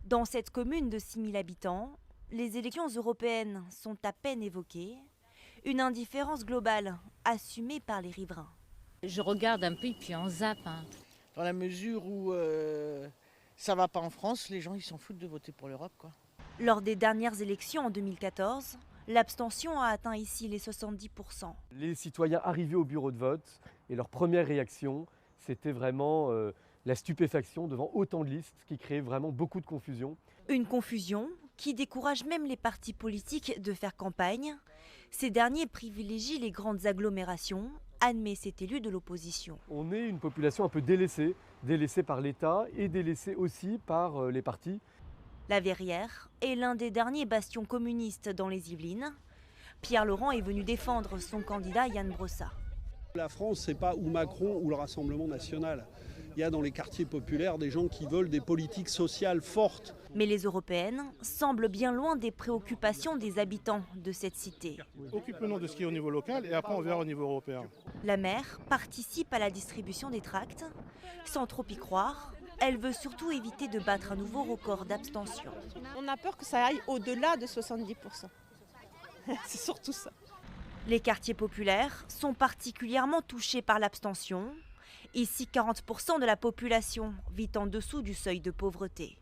Dans cette commune de 6 000 habitants, les élections européennes sont à peine évoquées. Une indifférence globale assumée par les riverains. Je regarde un peu et puis on zappe. Dans la mesure où ça va pas en France, les gens ils s'en foutent de voter pour l'Europe, quoi. Lors des dernières élections en 2014, l'abstention a atteint ici les 70%. Les citoyens arrivaient au bureau de vote et leur première réaction, c'était vraiment la stupéfaction devant autant de listes qui créait vraiment beaucoup de confusion. Une confusion qui décourage même les partis politiques de faire campagne. Ces derniers privilégient les grandes agglomérations, admet cet élu de l'opposition. On est une population un peu délaissée, délaissée par l'État et délaissée aussi par les partis. La Verrière est l'un des derniers bastions communistes dans les Yvelines. Pierre Laurent est venu défendre son candidat Yann Brossat. La France, c'est pas ou Macron ou le Rassemblement national. Il y a dans les quartiers populaires des gens qui veulent des politiques sociales fortes. Mais les européennes semblent bien loin des préoccupations des habitants de cette cité. Occupons-nous de ce qui est au niveau local et après on verra au niveau européen. La maire participe à la distribution des tracts. Sans trop y croire, elle veut surtout éviter de battre un nouveau record d'abstention. On a peur que ça aille au-delà de 70%. C'est surtout ça. Les quartiers populaires sont particulièrement touchés par l'abstention. Ici, 40% de la population vit en dessous du seuil de pauvreté.